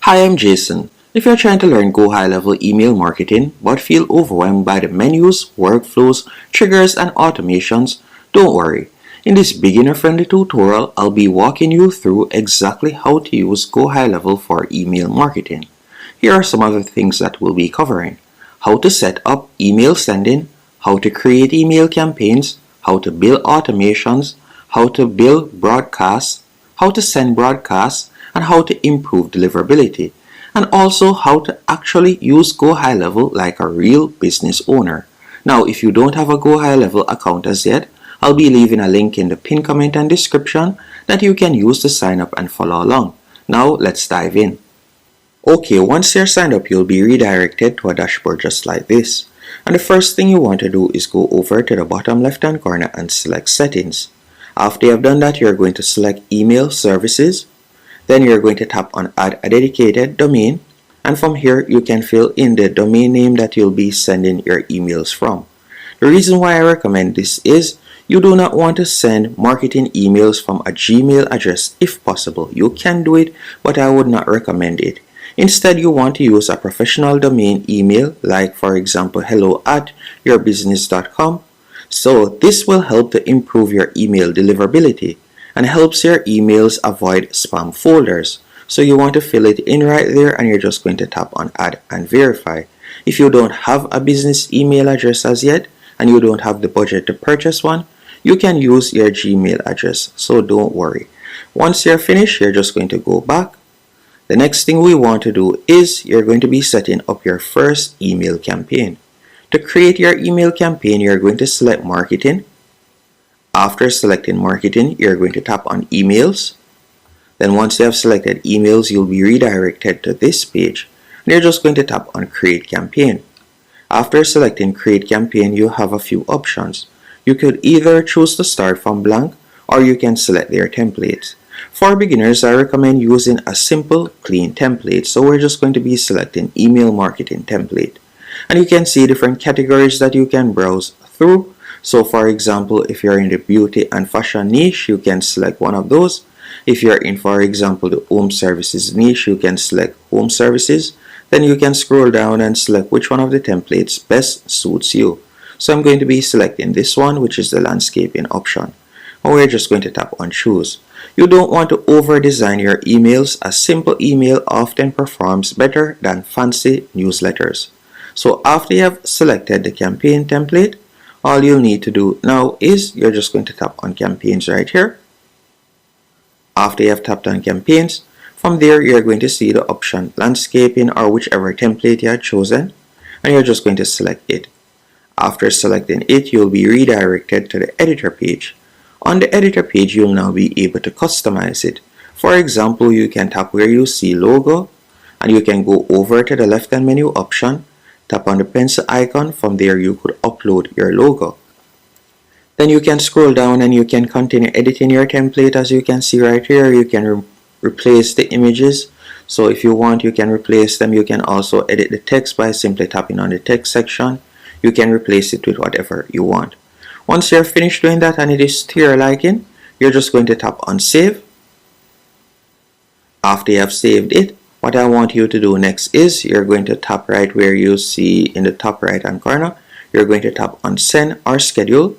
Hi, I'm Jason. If you're trying to learn GoHighLevel email marketing but feel overwhelmed by the menus, workflows, triggers, and automations, don't worry. In this beginner-friendly tutorial, I'll be walking you through exactly how to use GoHighLevel for email marketing. Here are some of the things that we'll be covering: how to set up email sending, how to create email campaigns, how to build automations, how to build broadcasts, how to send broadcasts, and how to improve deliverability, and also how to actually use GoHighLevel like a real business owner. Now, if you don't have a GoHighLevel account as yet, I'll be leaving a link in the pinned comment and description that you can use to sign up and follow along. Now, let's dive in. Okay, once you're signed up, you'll be redirected to a dashboard just like this. And the first thing you want to do is go over to the bottom left hand corner and select settings. After you have done that, you're going to select email services. Then you're going to tap on add a dedicated domain, and from here you can fill in the domain name that you'll be sending your emails from. The reason why I recommend this is you do not want to send marketing emails from a Gmail address if possible. You can do it, but I would not recommend it. Instead, you want to use a professional domain email, like for example hello@yourbusiness.com. So this will help to improve your email deliverability and helps your emails avoid spam folders. So you want to fill it in right there, and you're just going to tap on add and verify. If you don't have a business email address as yet and you don't have the budget to purchase one, you can use your Gmail address, so don't worry. Once you're finished, you're just going to go back. The next thing we want to do is you're going to be setting up your first email campaign. To create your email campaign, you're going to select marketing. After selecting marketing, you're going to tap on emails. Then once you have selected emails, you'll be redirected to this page. And you're just going to tap on create campaign. After selecting create campaign, you have a few options. You could either choose to start from blank, or you can select their templates. For beginners, I recommend using a simple, clean template. So we're just going to be selecting email marketing template. And you can see different categories that you can browse through. So for example, if you're in the beauty and fashion niche, you can select one of those. If you're in, for example, the home services niche, you can select home services. Then you can scroll down and select which one of the templates best suits you. So I'm going to be selecting this one, which is the landscaping option. And we're just going to tap on choose. You don't want to over design your emails. A simple email often performs better than fancy newsletters. So after you have selected the campaign template, all you'll need to do now is you're just going to tap on campaigns right here. After you have tapped on campaigns, from there you're going to see the option landscaping or whichever template you had chosen, and you're just going to select it. After selecting it, you'll be redirected to the editor page. On the editor page, you'll now be able to customize it. For example, you can tap where you see logo, and you can go over to the left hand menu option. Tap on the pencil icon. From there you could upload your logo. Then you can scroll down and you can continue editing your template. As you can see right here, you can replace the images. So if you want, you can replace them. You can also edit the text by simply tapping on the text section. You can replace it with whatever you want. Once you're finished doing that and it is to your liking, you're just going to tap on save. After you have saved it, what I want you to do next is you're going to tap right where you see in the top right hand corner. You're going to tap on send or schedule.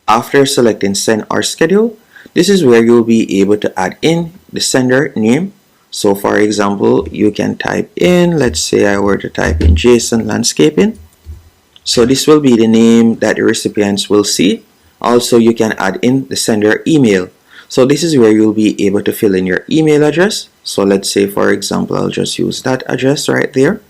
After selecting send or schedule, this is where you'll be able to add in the sender name. So for example, you can type in, let's say I were to type in Jason Landscaping. So this will be the name that the recipients will see. Also, you can add in the sender email. So this is where you'll be able to fill in your email address. So let's say, for example, I'll just use that address right there.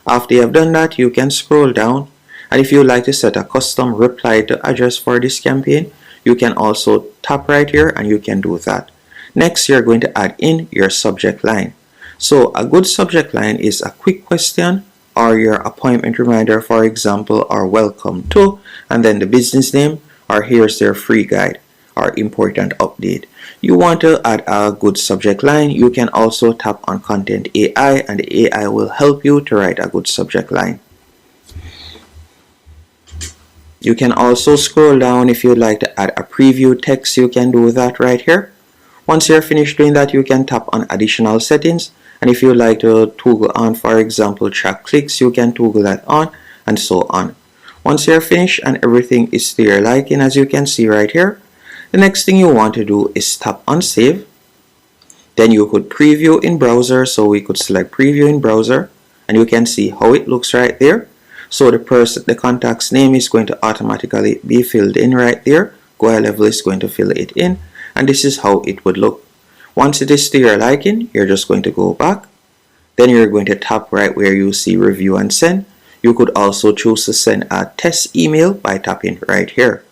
After you have done that, you can scroll down. And if you like to set a custom reply to address for this campaign, you can also tap right here and you can do that. Next, you're going to add in your subject line. So a good subject line is a quick question or your appointment reminder, for example, or welcome to, and then the business name, or here's their free guide or important update. You want to add a good subject line. You can also tap on Content AI and the AI will help you to write a good subject line. You can also scroll down if you'd like to add a preview text. You can do that right here. Once you're finished doing that, you can tap on additional settings And if you like to toggle on, for example, track clicks, you can toggle that on, and so on. Once you're finished and everything is to your liking, as you can see right here, the next thing you want to do is tap on save. Then you could preview in browser, so we could select preview in browser, and you can see how it looks right there. So the contact's name is going to automatically be filled in right there. GoHighLevel is going to fill it in, and this is how it would look. Once it is to your liking, you're just going to go back. Then you're going to tap right where you see review and send. You could also choose to send a test email by tapping right here.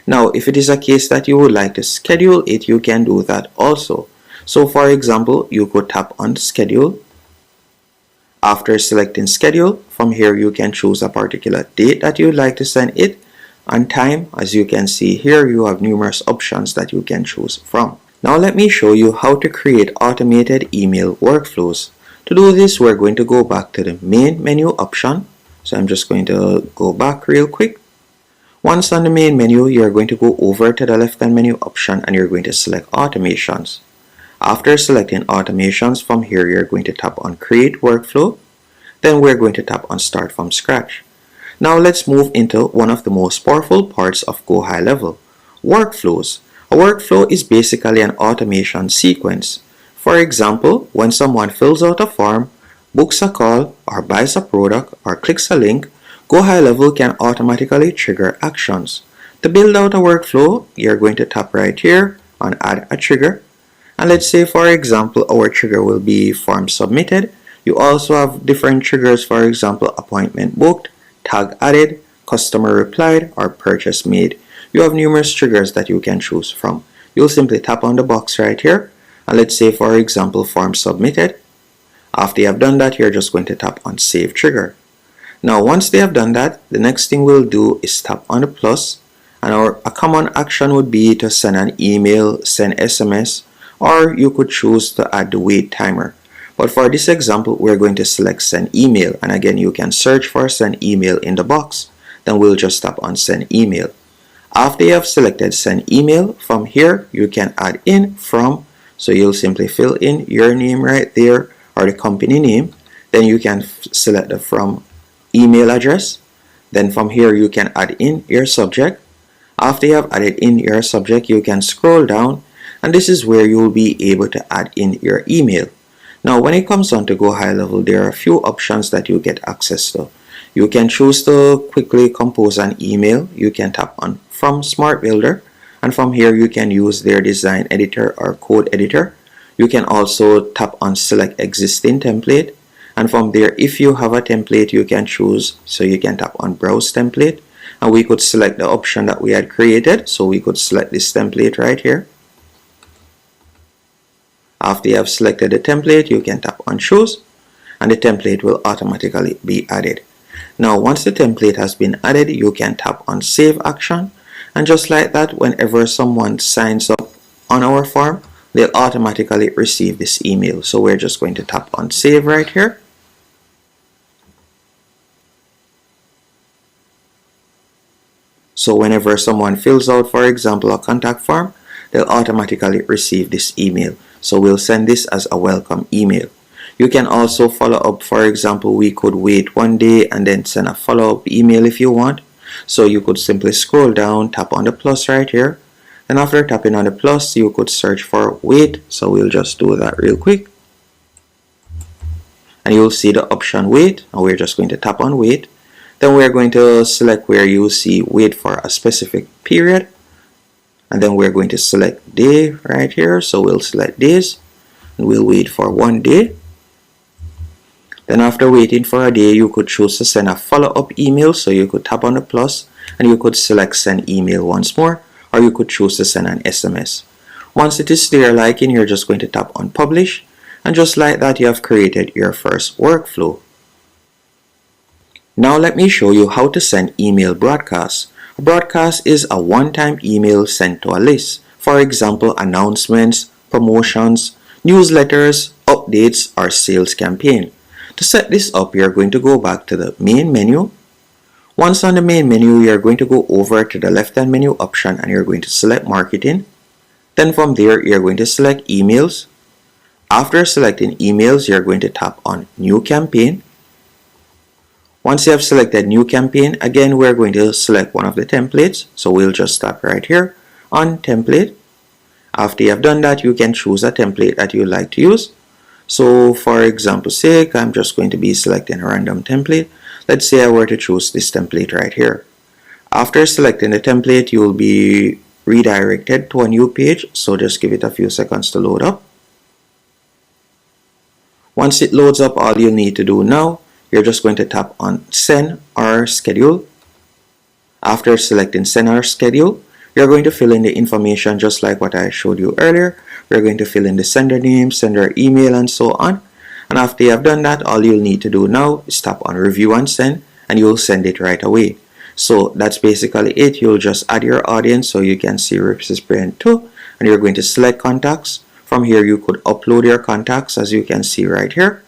Now, if it is a case that you would like to schedule it, you can do that also. So for example, you could tap on schedule. After selecting schedule, from here you can choose a particular date that you would like to send it and time. As you can see here, you have numerous options that you can choose from. Now let me show you how to create automated email workflows. To do this, we're going to go back to the main menu option. So I'm just going to go back real quick. Once on the main menu, you're going to go over to the left-hand menu option and you're going to select automations. After selecting automations, from here you're going to tap on create workflow. Then we're going to tap on start from scratch. Now let's move into one of the most powerful parts of GoHighLevel, workflows. A workflow is basically an automation sequence. For example, when someone fills out a form, books a call, or buys a product, or clicks a link, GoHighLevel can automatically trigger actions. To build out a workflow, you're going to tap right here on add a trigger. And let's say, for example, our trigger will be form submitted. You also have different triggers, for example, appointment booked, tag added, customer replied, or purchase made. You have numerous triggers that you can choose from. You'll simply tap on the box right here. And let's say, for example, form submitted. After you have done that, you're just going to tap on save trigger. Now, once they have done that, the next thing we'll do is tap on the plus. And a common action would be to send an email, send SMS, or you could choose to add the wait timer. But for this example, we're going to select send email. And again, you can search for send email in the box. Then we'll just tap on send email. After you have selected send email, from here, you can add in from. So you'll simply fill in your name right there or the company name. Then you can select the from email address. Then from here, you can add in your subject. After you have added in your subject, you can scroll down. And this is where you will be able to add in your email. Now, when it comes on to GoHighLevel, there are a few options that you get access to. You can choose to quickly compose an email. You can tap on from Smart Builder. And from here, you can use their design editor or code editor. You can also tap on select existing template. And from there, if you have a template, you can choose. So you can tap on browse template. And we could select the option that we had created. So we could select this template right here. After you have selected the template, you can tap on choose. And the template will automatically be added. Now, once the template has been added, you can tap on save action. And just like that, whenever someone signs up on our form, they'll automatically receive this email. So we're just going to tap on save right here. So whenever someone fills out, for example, a contact form, they'll automatically receive this email. So we'll send this as a welcome email. You can also follow up. For example, we could wait 1 day and then send a follow-up email if you want. So you could simply scroll down, tap on the plus right here. And after tapping on the plus, you could search for wait. So we'll just do that real quick. And you'll see the option wait. And we're just going to tap on wait. Then we're going to select where you see wait for a specific period. And then we're going to select day right here. So we'll select days. And we'll wait for 1 day. Then after waiting for a day, you could choose to send a follow-up email. So you could tap on the plus and you could select send email once more, or you could choose to send an SMS. Once it is to your liking, you're just going to tap on publish. And just like that, you have created your first workflow. Now let me show you how to send email broadcasts. A broadcast is a one-time email sent to a list. For example, announcements, promotions, newsletters, updates, or sales campaign. To set this up, you're going to go back to the main menu. Once on the main menu, you're going to go over to the left-hand menu option and you're going to select marketing. Then from there, you're going to select emails. After selecting emails, you're going to tap on New Campaign. Once you have selected New Campaign, again, we're going to select one of the templates. So we'll just tap right here on Template. After you have done that, you can choose a template that you like to use. So for example's sake, I'm just going to be selecting a random template. Let's say I were to choose this template right here. After selecting the template, you will be redirected to a new page. So just give it a few seconds to load up. Once it loads up, all you need to do now, you're just going to tap on Send or Schedule. After selecting Send or Schedule, you're going to fill in the information just like what I showed you earlier. We're going to fill in the sender name, sender email, and so on. And after you have done that, all you'll need to do now is tap on Review and Send, and you'll send it right away. So that's basically it. You'll just add your audience so you can see recipient 2, and you're going to select contacts. From here, you could upload your contacts as you can see right here.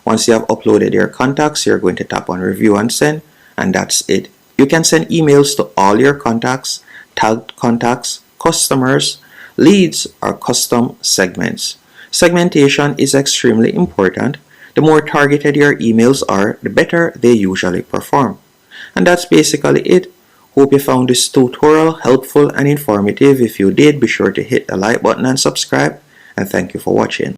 Once you have uploaded your contacts, you're going to tap on Review and Send, and that's it. You can send emails to all your contacts, tagged contacts, customers, leads, or custom segments. Segmentation is extremely important. The more targeted your emails are, the better they usually perform. And that's basically it. Hope you found this tutorial helpful and informative. If you did, be sure to hit the like button and subscribe. And thank you for watching.